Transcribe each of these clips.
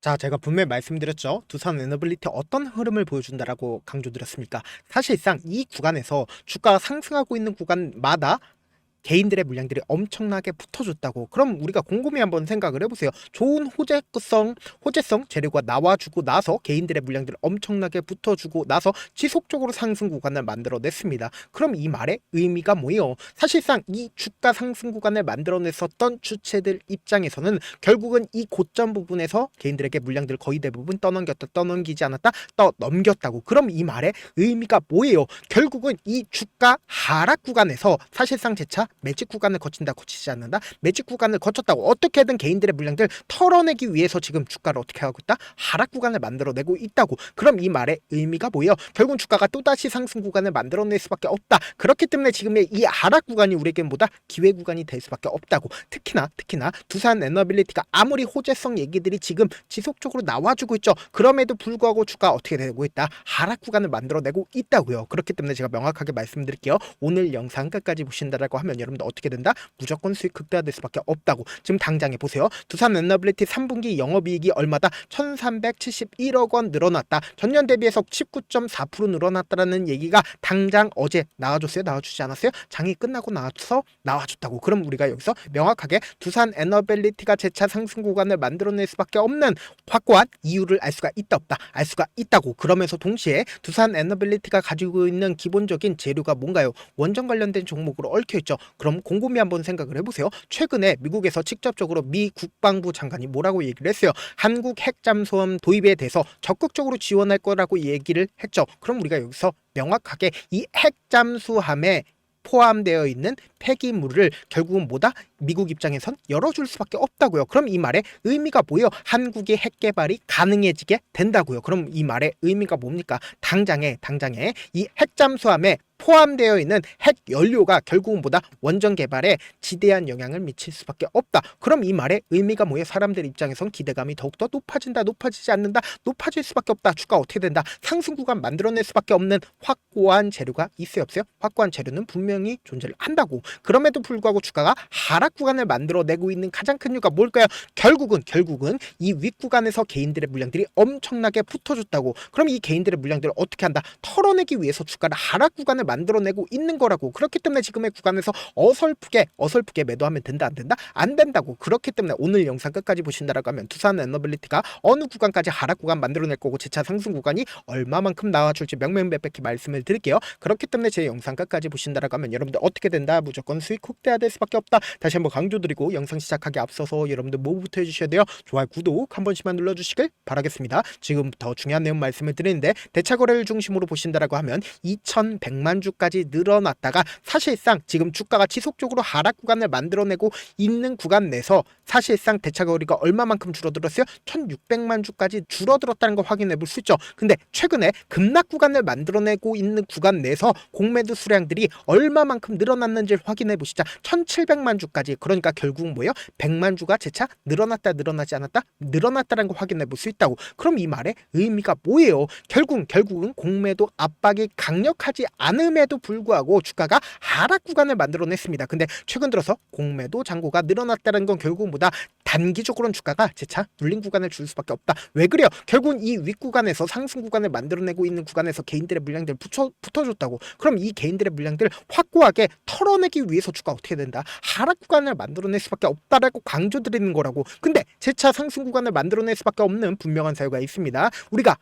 자, 제가 분명히 말씀드렸죠. 두산 에너빌리티 어떤 흐름을 보여준다라고 강조드렸습니까? 사실상 이 구간에서 주가가 상승하고 있는 구간마다 개인들의 물량들이 엄청나게 붙어줬다고. 그럼 우리가 곰곰이 한번 생각을 해보세요. 좋은 호재성 재료가 나와주고 나서 개인들의 물량들을 엄청나게 붙어주고 나서 지속적으로 상승 구간을 만들어냈습니다. 그럼 이 말의 의미가 뭐예요? 사실상 이 주가 상승 구간을 만들어냈었던 주체들 입장에서는 결국은 이 고점 부분에서 개인들에게 물량들을 거의 대부분 떠넘기지 않았다, 떠넘겼다고. 그럼 이 말의 의미가 뭐예요? 결국은 이 주가 하락 구간에서 사실상 재차 매직 구간을 거치지 않는다. 매직 구간을 거쳤다고 어떻게든 개인들의 물량들 털어내기 위해서 지금 주가를 어떻게 하고 있다? 하락 구간을 만들어내고 있다고. 그럼 이 말의 의미가 뭐예요? 결국 주가가 또다시 상승 구간을 만들어낼 수밖에 없다. 그렇기 때문에 지금의 이 하락 구간이 우리에게는 뭐다? 기회 구간이 될 수밖에 없다고. 특히나 두산 에너빌리티가 아무리 호재성 얘기들이 지금 지속적으로 나와주고 있죠. 그럼에도 불구하고 주가 어떻게 되고 있다? 하락 구간을 만들어내고 있다고요. 그렇기 때문에 제가 명확하게 말씀드릴게요. 오늘 영상 끝까지 보신다라고 하면 여러분들 어떻게 된다? 무조건 수익 극대화될 수밖에 없다고. 지금 당장에 보세요. 두산 에너빌리티 3분기 영업이익이 얼마다? 1371억 원 늘어났다. 전년 대비해서 19.4% 늘어났다라는 얘기가 당장 어제 나와줬어요? 나와주지 않았어요? 장이 끝나고 나와줬다고. 그럼 우리가 여기서 명확하게 두산 에너빌리티가 재차 상승 구간을 만들어낼 수밖에 없는 확고한 이유를 알 수가 있다 없다? 알 수가 있다고. 그러면서 동시에 두산 에너빌리티가 가지고 있는 기본적인 재료가 뭔가요? 원전 관련된 종목으로 얽혀있죠. 그럼 곰곰이 한번 생각을 해보세요. 최근에 미국에서 직접적으로 미 국방부 장관이 뭐라고 얘기를 했어요? 한국 핵잠수함 도입에 대해서 적극적으로 지원할 거라고 얘기를 했죠. 그럼 우리가 여기서 명확하게 이 핵잠수함에 포함되어 있는 폐기물을 결국은 뭐다? 미국 입장에선 열어줄 수밖에 없다고요. 그럼 이 말의 의미가 뭐예요? 한국의 핵 개발이 가능해지게 된다고요. 그럼 이 말의 의미가 뭡니까? 당장에 이 핵잠수함에 포함되어 있는 핵 연료가 결국은 뭐다? 원전 개발에 지대한 영향을 미칠 수밖에 없다. 그럼 이 말의 의미가 뭐예요? 사람들 입장에선 기대감이 더욱더 높아지지 않는다. 높아질 수밖에 없다. 주가 어떻게 된다? 상승 구간 만들어낼 수밖에 없는 확고한 재료가 있어요, 없어요? 확고한 재료는 분명히 존재를 한다고. 그럼에도 불구하고 주가가 하락 구간을 만들어내고 있는 가장 큰 이유가 뭘까요? 결국은 이 윗구간에서 개인들의 물량들이 엄청나게 붙어줬다고. 그럼 이 개인들의 물량들을 어떻게 한다? 털어내기 위해서 주가를 하락 구간을 만들어내고 있는 거라고. 그렇기 때문에 지금의 구간에서 어설프게 매도하면 된다, 안 된다? 안 된다고. 그렇기 때문에 오늘 영상 끝까지 보신다라고 하면 두산 에너빌리티가 어느 구간까지 하락 구간 만들어낼 거고 재차 상승 구간이 얼마만큼 나와줄지 명명백백히 말씀을 드릴게요. 그렇기 때문에 제 영상 끝까지 보신다라고 하면 여러분들 어떻게 된다? 무조건 수익 극대화될 수밖에 없다. 다시 한번 강조드리고 영상 시작하기 앞서서 여러분들 뭐부터 해주셔야 돼요? 좋아요, 구독 한 번씩만 눌러주시길 바라겠습니다. 지금부터 중요한 내용 말씀을 드리는데 대차거래를 중심으로 보신다라고 하면 2100만 주까지 늘어났다가 사실상 지금 주가가 지속적으로 하락 구간을 만들어내고 있는 구간 내에서 사실상 대차거래가 얼마만큼 줄어들었어요? 1600만 주까지 줄어들었다는 걸 확인해 볼 수 있죠. 근데 최근에 급락 구간을 만들어내고 있는 구간 내에서 공매도 수량들이 얼마만큼 늘어났는지를 확인해 보시자 1700만 주까지. 그러니까 결국 뭐예요? 100만 주가 재차 늘어나지 않았다? 늘어났다는 걸 확인해 볼 수 있다고. 그럼 이 말의 의미가 뭐예요? 결국은 공매도 압박이 강력하지 않음에도 불구하고 주가가 하락 구간을 만들어냈습니다. 근데 최근 들어서 공매도 잔고가 늘어났다는 건 결국 뭐다? 단기적으로는 주가가 재차 눌린 구간을 줄 수밖에 없다. 왜 그래요? 결국은 이 윗구간에서 상승 구간을 만들어내고 있는 구간에서 개인들의 물량들 붙어줬다고. 그럼 이 개인들의 물량들 확고하게 털어내기 위해서 주가 어떻게 된다? 하락 구간을 만들어낼 수밖에 없다라고 강조드리는 거라고. 근데 재차 상승 구간을 만들어낼 수밖에 없는 분명한 사유가 있습니다. 우리가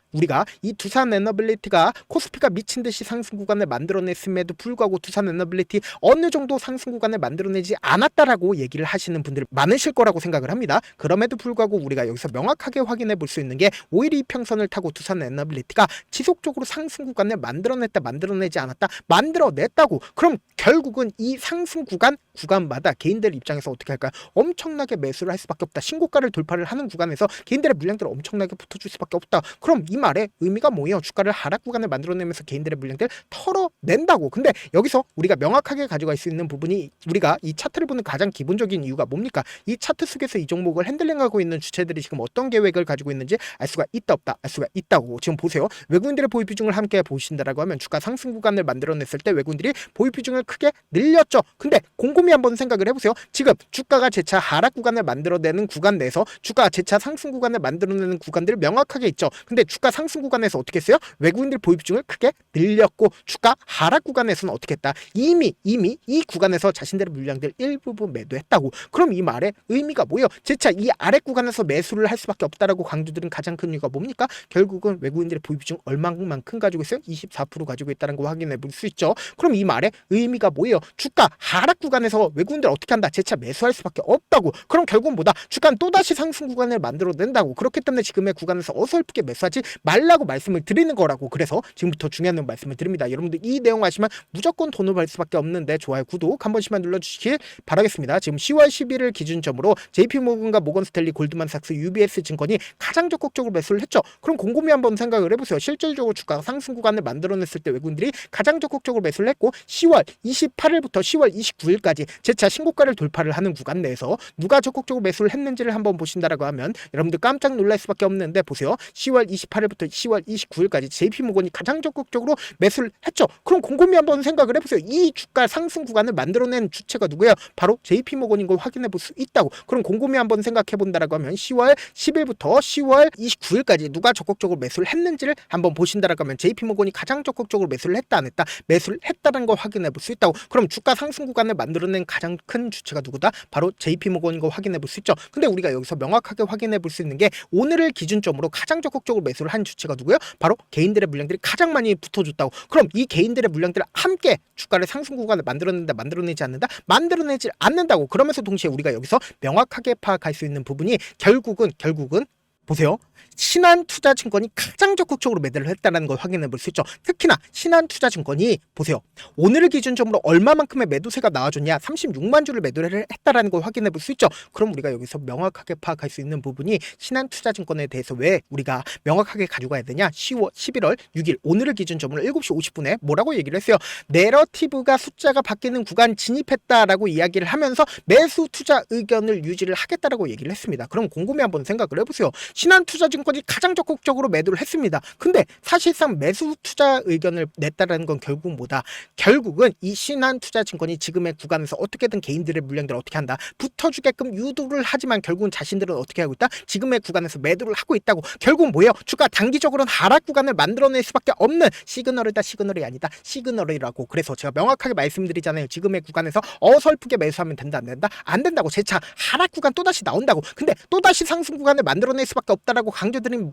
이 두산 에너빌리티가 코스피가 미친 듯이 상승 구간을 만들어냈음에도 불구하고 두산 에너빌리티 어느 정도 상승 구간을 만들어내지 않았다라고 얘기를 하시는 분들 많으실 거라고 생각을 합니다. 그럼에도 불구하고 우리가 여기서 명확하게 확인해 볼 수 있는 게 5일 이평선을 타고 두산 에너빌리티가 지속적으로 상승 구간을 만들어내지 않았다? 만들어냈다고. 그럼 결국은 이 상승 구간마다 개인들 입장에서 어떻게 할까요? 엄청나게 매수를 할 수밖에 없다. 신고가를 돌파를 하는 구간에서 개인들의 물량들을 엄청나게 붙어줄 수밖에 없다. 그럼 이 말의 의미가 뭐예요? 주가를 하락 구간을 만들어내면서 개인들의 물량들 털어낸다고. 근데 여기서 우리가 명확하게 가져갈 수 있는 부분이 우리가 이 차트를 보는 가장 기본적인 이유가 뭡니까? 이 차트 속에서 이 종목을 핸들링하고 있는 주체들이 지금 어떤 계획을 가지고 있는지 알 수가 있다 없다 알 수가 있다고. 지금 보세요. 외국인들의 보유 비중을 함께 보신다라고 하면 주가 상승 구간을 만들어냈을 때 외국인들이 보유 비중을 크게 늘렸죠. 근데 곰곰이 한번 생각을 해보세요. 지금 주가가 재차 하락 구간을 만들어내는 구간 내에서 주가가 재차 상승 구간을 만들어내는 구간들이 명확하게 있죠. 근데 주가 상승 구간에서 어떻게 했어요? 외국인들 보유 비중을 크게 늘렸고 주가 하락 구간에서는 어떻게 했다? 이미 이 구간에서 자신들의 물량들 일부분 매도했다고. 그럼 이 말의 의미가 뭐예요? 재차 이 아래 구간에서 매수를 할 수밖에 없다라고 강조드린 가장 큰 이유가 뭡니까? 결국은 외국인들의 보유 비중 얼마만큼 가지고 있어요? 24% 가지고 있다는 거 확인해 볼 수 있죠. 그럼 이 말의 의미가 뭐예요? 주가 하락 구간에서 외국인들 어떻게 한다? 재차 매수할 수밖에 없다고. 그럼 결국은 뭐다? 주가는 또다시 상승 구간을 만들어낸다고. 그렇기 때문에 지금의 구간에서 어설프게 매수하지 말라고 말씀을 드리는 거라고. 그래서 지금부터 중요한 내용 말씀을 드립니다. 여러분들 이 내용 아시면 무조건 돈을 벌 수밖에 없는데 좋아요, 구독 한 번씩만 눌러주시길 바라겠습니다. 지금 10월 11일 기준점으로 JP모건과 모건스탠리, 골드만삭스, UBS 증권이 가장 적극적으로 매수를 했죠. 그럼 곰곰이 한번 생각을 해보세요. 실질적으로 주가가 상승 구간을 만들어냈을 때 외국인들이 가장 적극적으로 매수를 했고 10월 28일부터 10월 29일까지 재차 신고가를 돌파를 하는 구간 내에서 누가 적극적으로 매수를 했는지를 한번 보신다라고 하면 여러분들 깜짝 놀랄 수밖에 없는데 보세요. 10월 28일부터 10월 29일까지 JP모건이 가장 적극적으로 매수를 했죠. 그럼 곰곰이 한번 생각을 해보세요. 이 주가 상승 구간을 만들어낸 주체가 누구예요? 바로 JP모건인 걸 확인해 볼 수 있다고. 그럼 곰곰이 한번 생각해 본다라고 하면 10월 10일부터 10월 29일까지 누가 적극적으로 매수를 했는지를 한번 보신다라고 하면 JP모건이 가장 적극적으로 매수를 했다 안 했다? 매수를 했다는 걸 확인해 볼 수 있다고. 그럼 주가 상승 구간을 만들어낸 가장 큰 주체가 누구다? 바로 JP모건인 걸 확인해 볼 수 있죠. 근데 우리가 여기서 명확하게 확인해 볼 수 있는 게 오늘을 기준점으로 가장 적극적으로 매수를 한 주체가 누구예요? 바로 개인들의 물량들이 가장 많이 붙어줬다고. 그럼 이 개인들의 물량들을 함께 주가를 상승 구간을 만들어낸다, 만들어내지 않는다? 만들어내지 않는다고. 그러면서 동시에 우리가 여기서 명확하게 파악할 수 있는 부분이 결국은 보세요. 신한투자증권이 가장 적극적으로 매도를 했다는 걸 확인해 볼 수 있죠. 특히나 신한투자증권이 보세요. 오늘을 기준점으로 얼마만큼의 매도세가 나와줬냐? 36만 주를 매도를 했다는 걸 확인해 볼 수 있죠. 그럼 우리가 여기서 명확하게 파악할 수 있는 부분이 신한투자증권에 대해서 왜 우리가 명확하게 가져가야 되냐? 11월 6일 오늘을 기준점으로 7시 50분에 뭐라고 얘기를 했어요? 내러티브가 숫자가 바뀌는 구간 진입했다라고 이야기를 하면서 매수 투자 의견을 유지를 하겠다라고 얘기를 했습니다. 그럼 곰곰이 한번 생각을 해보세요. 신한투자증권이 가장 적극적으로 매도를 했습니다. 근데 사실상 매수 투자 의견을 냈다라는 건 결국은 뭐다? 결국은 이 신한투자증권이 지금의 구간에서 어떻게든 개인들의 물량들을 어떻게 한다? 붙어주게끔 유도를 하지만 결국은 자신들은 어떻게 하고 있다? 지금의 구간에서 매도를 하고 있다고. 결국은 뭐예요? 주가 단기적으로는 하락 구간을 만들어낼 수밖에 없는 시그널이다. 시그널이 아니다. 시그널이라고. 그래서 제가 명확하게 말씀드리잖아요. 지금의 구간에서 어설프게 매수하면 된다 안 된다? 안 된다고. 재차 하락 구간 또다시 나온다고. 근데 또다시 상승 구간을 만들어낼 수밖에 없다라고 강조드린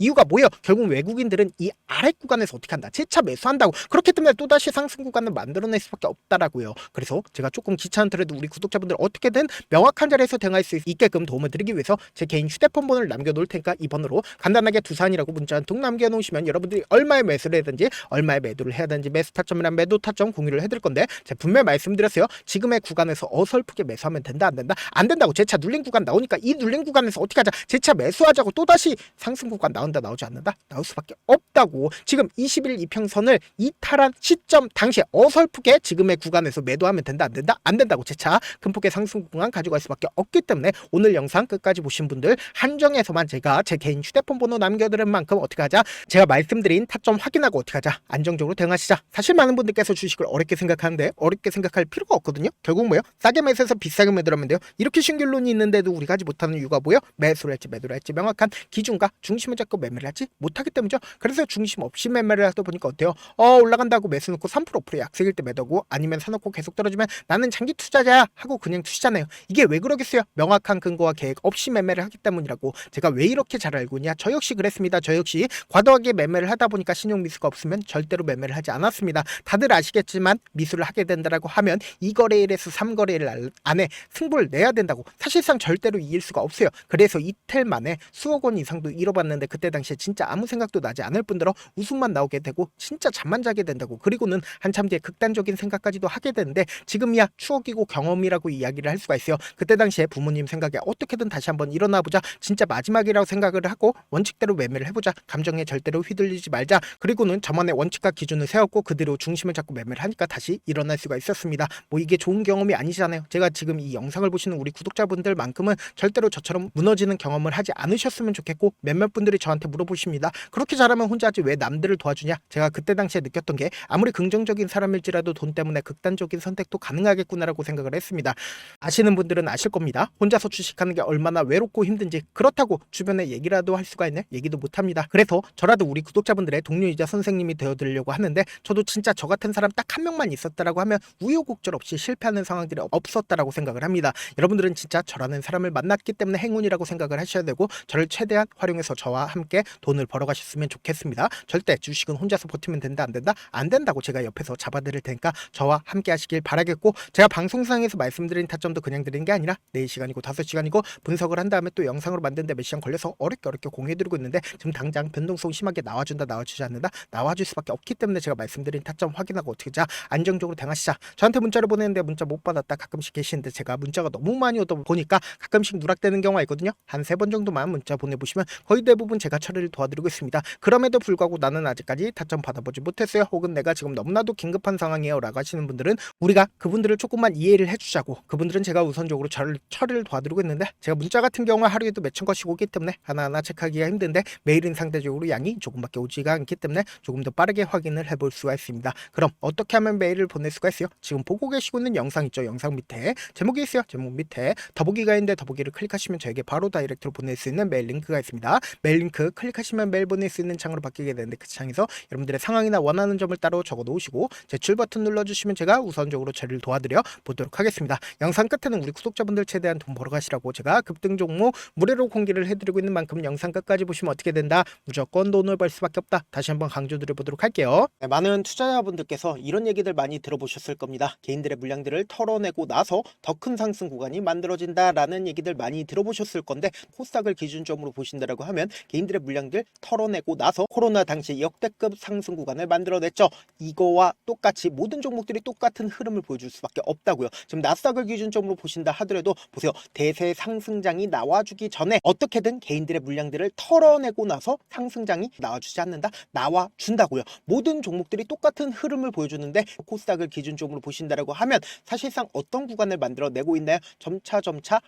이유가 뭐예요? 결국 외국인들은 이 아래 구간에서 어떻게 한다? 재차 매수한다고. 그렇기 때문에 또다시 상승 구간을 만들어낼 수밖에 없다라고요. 그래서 제가 조금 귀찮더라도 우리 구독자분들 어떻게든 명확한 자리에서 대응할 수 있게끔 도움을 드리기 위해서 제 개인 휴대폰 번호를 남겨놓을 테니까 이 번호로 간단하게 두산이라고 문자 한 통 남겨놓으시면 여러분들이 얼마에 매수를 해야되는지 얼마에 매도를 해야 되는지 매수 타점이랑 매도 타점 공유를 해드릴 건데 제가 분명히 말씀드렸어요. 지금의 구간에서 어설프게 매수하면 된다 안 된다? 안 된다고. 재차 눌린 구간 나오니까 이 눌린 구간에서 어떻게 하자? 재차 매수하자고. 또다시 상승 구간 나온다 나오지 않는다? 나올 수밖에 없다고. 지금 20일 이평선을 이탈한 시점 당시에 어설프게 지금의 구간에서 매도하면 된다 안 된다? 안 된다고. 재차 큰 폭의 상승 구간 가져갈 수밖에 없기 때문에 오늘 영상 끝까지 보신 분들 한정해서만 제가 제 개인 휴대폰 번호 남겨드린 만큼 어떻게 하자? 제가 말씀드린 타점 확인하고 어떻게 하자? 안정적으로 대응하시자. 사실 많은 분들께서 주식을 어렵게 생각하는데 어렵게 생각할 필요가 없거든요. 결국 뭐예요? 싸게 매수해서 비싸게 매도하면 돼요. 이렇게 신규론이 있는데도 우리가 하지 못하는 이유가 뭐예요? 매수를 할지 매도를 할지 명확한 기준과 중심을 잡고 매매를 하지 못하기 때문이죠. 그래서 중심 없이 매매를 하다 보니까 어때요? 올라간다고 매수 놓고 3% 5% 약세일 때 매도고 아니면 사놓고 계속 떨어지면 나는 장기 투자자야 하고 그냥 투시잖아요. 이게 왜 그러겠어요? 명확한 근거와 계획 없이 매매를 하기 때문이라고. 제가 왜 이렇게 잘 알고 있냐? 저 역시 그랬습니다. 저 역시 과도하게 매매를 하다 보니까 신용 미수가 없으면 절대로 매매를 하지 않았습니다. 다들 아시겠지만 미수를 하게 된다라고 하면 2거래일에서 3거래일 안에 승부를 내야 된다고. 사실상 절대로 이길 수가 없어요. 그래서 이틀 만에 수억 원 이상도 잃어봤는데 그때 당시에 진짜 아무 생각도 나지 않을 뿐더러 웃음만 나오게 되고 진짜 잠만 자게 된다고. 그리고는 한참 뒤에 극단적인 생각까지도 하게 되는데 지금이야 추억이고 경험이라고 이야기를 할 수가 있어요. 그때 당시에 부모님 생각에 어떻게든 다시 한번 일어나보자, 진짜 마지막이라고 생각을 하고 원칙대로 매매를 해보자, 감정에 절대로 휘둘리지 말자, 그리고는 저만의 원칙과 기준을 세웠고 그대로 중심을 잡고 매매를 하니까 다시 일어날 수가 있었습니다. 뭐 이게 좋은 경험이 아니잖아요. 제가 지금 이 영상을 보시는 우리 구독자분들만큼은 절대로 저처럼 무너지는 경험을 하지 않으셨으면 좋겠고, 몇몇 분들이 저한테 물어보십니다. 그렇게 잘하면 혼자 하지 왜 남들을 도와주냐? 제가 그때 당시에 느꼈던 게 아무리 긍정적인 사람일지라도 돈 때문에 극단적인 선택도 가능하겠구나라고 생각을 했습니다. 아시는 분들은 아실 겁니다. 혼자서 주식하는 게 얼마나 외롭고 힘든지. 그렇다고 주변에 얘기라도 할 수가 있네? 얘기도 못합니다. 그래서 저라도 우리 구독자분들의 동료이자 선생님이 되어드리려고 하는데, 저도 진짜 저 같은 사람 딱 한 명만 있었다라고 하면 우여곡절 없이 실패하는 상황들이 없었다라고 생각을 합니다. 여러분들은 진짜 저라는 사람을 만났기 때문에 행운이라고 생각을 하셔야 되고, 저를 최대한 활용해서 저와 함께 돈을 벌어가셨으면 좋겠습니다. 절대 주식은 혼자서 버티면 된다 안 된다? 안 된다고 제가 옆에서 잡아드릴 테니까 저와 함께 하시길 바라겠고, 제가 방송상에서 말씀드린 타점도 그냥 드리는 게 아니라 4시간이고 5시간이고 분석을 한 다음에 또 영상으로 만드는데 몇 시간 걸려서 어렵게 공유해드리고 있는데, 지금 당장 변동성 심하게 나와준다 나와주지 않는다, 나와줄 수밖에 없기 때문에 제가 말씀드린 타점 확인하고 어떻게 자 안정적으로 대응하시자. 저한테 문자를 보내는데 문자 못 받았다 가끔씩 계시는데, 제가 문자가 너무 많이 오다 보니까 가끔씩 누락되는 경우가 있거든요. 한 3번 정도만 문자 보내보시면 거의 대부분 제가 처리를 도와드리고 있습니다. 그럼에도 불구하고 나는 아직까지 타점 받아보지 못했어요, 혹은 내가 지금 너무나도 긴급한 상황이에요 라고 하시는 분들은, 우리가 그분들을 조금만 이해를 해주자고, 그분들은 제가 우선적으로 처리를 도와드리고 있는데, 제가 문자 같은 경우는 하루에도 몇천 건씩 오기 때문에 하나하나 체크하기가 힘든데, 메일은 상대적으로 양이 조금밖에 오지가 않기 때문에 조금 더 빠르게 확인을 해볼 수가 있습니다. 그럼 어떻게 하면 메일을 보낼 수가 있어요? 지금 보고 계시고 있는 영상 있죠? 영상 밑에 제목이 있어요. 제목 밑에 더보기가 있는데 더보기를 클릭하시면 저에게 바로 다이렉트로 보낼 수 있는 메일 링크가 있습니다. 메일 링크 클릭하시면 메일 보낼 수 있는 창으로 바뀌게 되는데, 그 창에서 여러분들의 상황이나 원하는 점을 따로 적어 놓으시고 제출 버튼 눌러주시면 제가 우선적으로 처리를 도와드려 보도록 하겠습니다. 영상 끝에는 우리 구독자분들 최대한 돈 벌어가시라고 제가 급등 종목 무료로 공개를 해드리고 있는 만큼 영상 끝까지 보시면 어떻게 된다? 무조건 돈을 벌 수밖에 없다. 다시 한번 강조드려보도록 할게요. 네, 많은 투자자분들께서 이런 얘기들 많이 들어보셨을 겁니다. 개인들의 물량들을 털어내고 나서 더 큰 상승 구간이 만들어진다라는 얘기들 많이 들어보셨을 건데, 코스닥을 기준점으로 보신다라고 하면 개인들의 물량들 털어내고 나서 코로나 당시 역대급 상승 구간을 만들어냈죠. 이거와 똑같이 모든 종목들이 똑같은 흐름을 보여줄 수밖에 없다고요. 지금 나스닥을 기준점으로 보신다 하더라도 보세요. 대세 상승장이 나와주기 전에 어떻게든 개인들의 물량들을 털어내고 나서 상승장이 나와주지 않는다? 나와준다고요. 모든 종목들이 똑같은 흐름을 보여주는데, 코스닥을 기준점으로 보신다라고 하면 사실상 어떤 구간을 만들어내고 있나요? 점차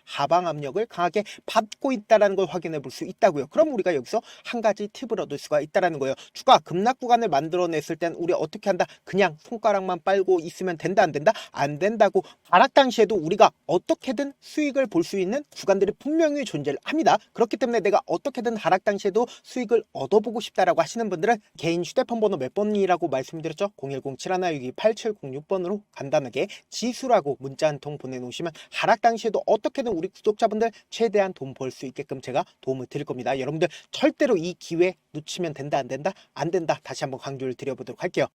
하방 압력을 강하게 받고 있다는 걸 확인해 볼 수 있다고요. 그럼 우리가 여기서 한 가지 팁을 얻을 수가 있다는 거예요. 주가 급락 구간을 만들어냈을 땐 우리 어떻게 한다? 그냥 손가락만 빨고 있으면 된다 안 된다? 안 된다고. 하락 당시에도 우리가 어떻게든 수익을 볼 수 있는 구간들이 분명히 존재를 합니다. 그렇기 때문에 내가 어떻게든 하락 당시에도 수익을 얻어보고 싶다라고 하시는 분들은 개인 휴대폰 번호 몇 번이라고 말씀드렸죠? 010-7162-8706번으로 간단하게 지수라고 문자 한 통 보내놓으시면 하락 당시에도 어떻게든 우리 구독자분들 최대한 돈 벌 수 있게끔 제가 도움을 드릴 겁니다. 여러분들 절대로 이 기회 놓치면 된다 안 된다? 안 된다. 다시 한번 강조를 드려보도록 할게요.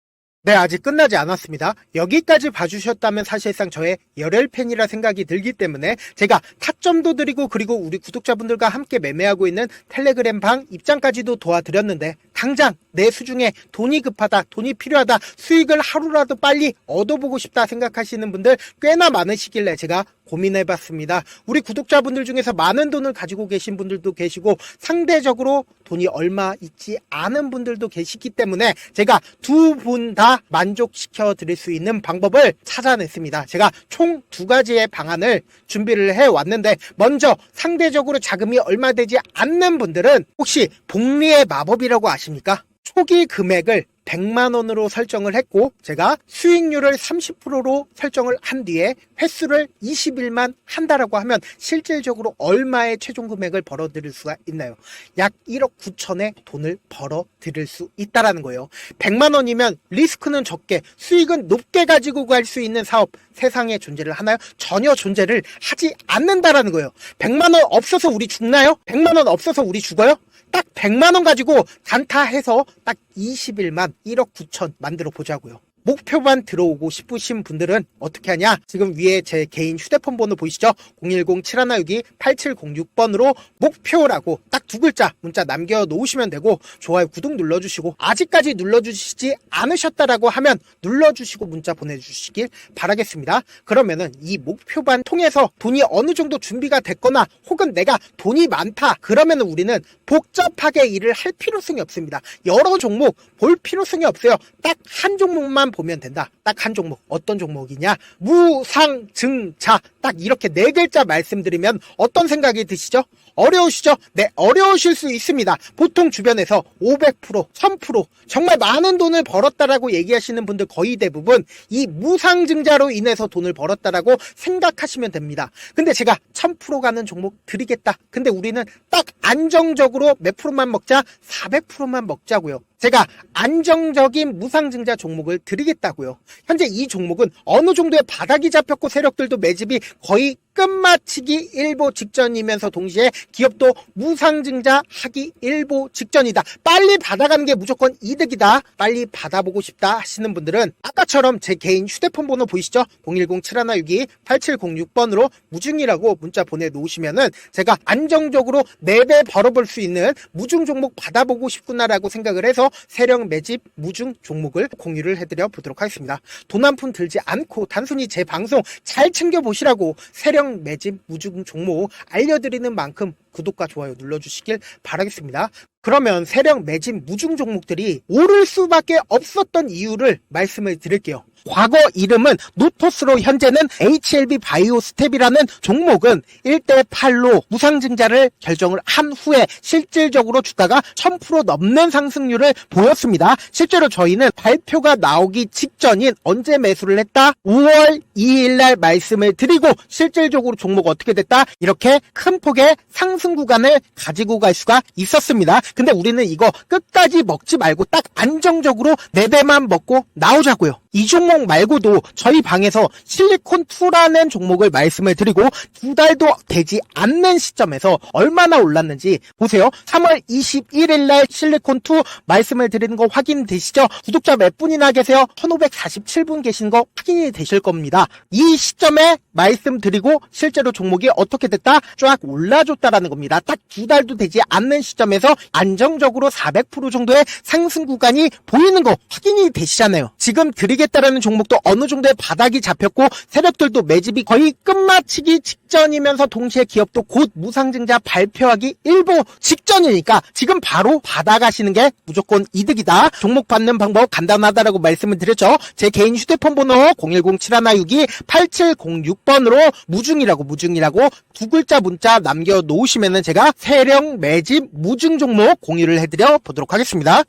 네, 아직 끝나지 않았습니다. 여기까지 봐주셨다면 사실상 저의 열혈 팬이라 생각이 들기 때문에 제가 타점도 드리고, 그리고 우리 구독자분들과 함께 매매하고 있는 텔레그램 방 입장까지도 도와드렸는데, 당장 내 수중에 돈이 급하다, 돈이 필요하다, 수익을 하루라도 빨리 얻어보고 싶다 생각하시는 분들 꽤나 많으시길래 제가 고민해봤습니다. 우리 구독자분들 중에서 많은 돈을 가지고 계신 분들도 계시고, 상대적으로 돈이 얼마 있지 않은 분들도 계시기 때문에 제가 두 분 다 만족시켜 드릴 수 있는 방법을 찾아냈습니다. 제가 총 2가지의 방안을 준비를 해왔는데, 먼저 상대적으로 자금이 얼마 되지 않는 분들은 혹시 복리의 마법이라고 아십니까? 초기 금액을 100만원으로 설정을 했고, 제가 수익률을 30%로 설정을 한 뒤에 횟수를 20일만 한다라고 하면 실질적으로 얼마의 최종 금액을 벌어들일 수가 있나요? 약 1억 9천의 돈을 벌어들일 수 있다라는 거예요. 100만원이면 리스크는 적게 수익은 높게 가지고 갈 수 있는 사업, 세상에 존재를 하나요? 전혀 존재를 하지 않는다라는 거예요. 100만원 없어서 우리 죽나요? 100만원 없어서 우리 죽어요? 딱 100만원 가지고 단타해서 딱 20일만 1억 9천 만들어 보자고요. 목표만 들어오고 싶으신 분들은 어떻게 하냐? 지금 위에 제 개인 휴대폰 번호 보이시죠? 010-7162-8706번으로 목표라고 딱 두 글자 문자 남겨놓으시면 되고, 좋아요, 구독 눌러주시고, 아직까지 눌러주시지 않으셨다라고 하면 눌러주시고 문자 보내주시길 바라겠습니다. 그러면은 이 목표반 통해서 돈이 어느 정도 준비가 됐거나 혹은 내가 돈이 많다 그러면은 우리는 복잡하게 일을 할 필요성이 없습니다. 여러 종목 볼 필요성이 없어요. 딱 한 종목만 보면 된다. 딱 한 종목. 어떤 종목이냐? 무상증자. 딱 이렇게 네 글자 말씀드리면 어떤 생각이 드시죠? 어려우시죠? 네, 어려우실 수 있습니다. 보통 주변에서 500%, 1000% 정말 많은 돈을 벌었다라고 얘기하시는 분들 거의 대부분 이 무상증자로 인해서 돈을 벌었다라고 생각하시면 됩니다. 근데 제가 1000% 가는 종목 드리겠다. 근데 우리는 딱 안정적으로 몇 프로만 먹자? 400%만 먹자고요. 제가 안정적인 무상증자 종목을 드리겠다고요. 현재 이 종목은 어느 정도의 바닥이 잡혔고 세력들도 매집이 거의 끝마치기 일보 직전이면서 동시에 기업도 무상증자 하기 일보 직전이다. 빨리 받아가는 게 무조건 이득이다. 빨리 받아보고 싶다 하시는 분들은 아까처럼 제 개인 휴대폰 번호 보이시죠? 010-7162-8706번으로 무중이라고 문자 보내놓으시면은 제가 안정적으로 4배 벌어볼 수 있는 무중 종목 받아보고 싶구나라고 생각을 해서 세력 매집 무중 종목을 공유를 해드려 보도록 하겠습니다. 돈 한 푼 들지 않고 단순히 제 방송 잘 챙겨보시라고 세력 매집 무중 종목 알려드리는 만큼 구독과 좋아요 눌러주시길 바라겠습니다. 그러면 세력 매집 무중 종목들이 오를 수밖에 없었던 이유를 말씀을 드릴게요. 과거 이름은 노토스로 현재는 HLB 바이오스텝이라는 종목은 1대8로 무상증자를 결정을 한 후에 실질적으로 주가가 1000% 넘는 상승률을 보였습니다. 실제로 저희는 발표가 나오기 직전인 언제 매수를 했다? 5월 2일 날 말씀을 드리고 실질적으로 종목 어떻게 됐다? 이렇게 큰 폭의 상승 구간을 가지고 갈 수가 있었습니다. 근데 우리는 이거 끝까지 먹지 말고 딱 안정적으로 4배만 먹고 나오자고요. 이 종목 말고도 저희 방에서 실리콘2라는 종목을 말씀을 드리고 2달도 되지 않는 시점에서 얼마나 올랐는지 보세요. 3월 21일 날 실리콘2 말씀을 드리는 거 확인되시죠? 구독자 몇 분이나 계세요? 1547분 계신 거 확인이 되실 겁니다. 이 시점에 말씀드리고 실제로 종목이 어떻게 됐다? 쫙 올라줬다라는 겁니다. 딱 2달도 되지 않는 시점에서 안정적으로 400% 정도의 상승 구간이 보이는 거 확인이 되시잖아요. 지금 드리겠다라는 종목도 어느 정도의 바닥이 잡혔고 세력들도 매집이 거의 끝마치기 직전이면서 동시에 기업도 곧 무상증자 발표하기 일보 직전이니까 지금 바로 받아가시는 게 무조건 이득이다. 종목 받는 방법 간단하다라고 말씀을 드렸죠. 제 개인 휴대폰 번호 010-7162-8706번으로 무중이라고 두 글자 문자 남겨놓으시면은 제가 세력 매집 무중 종목 공유를 해드려 보도록 하겠습니다.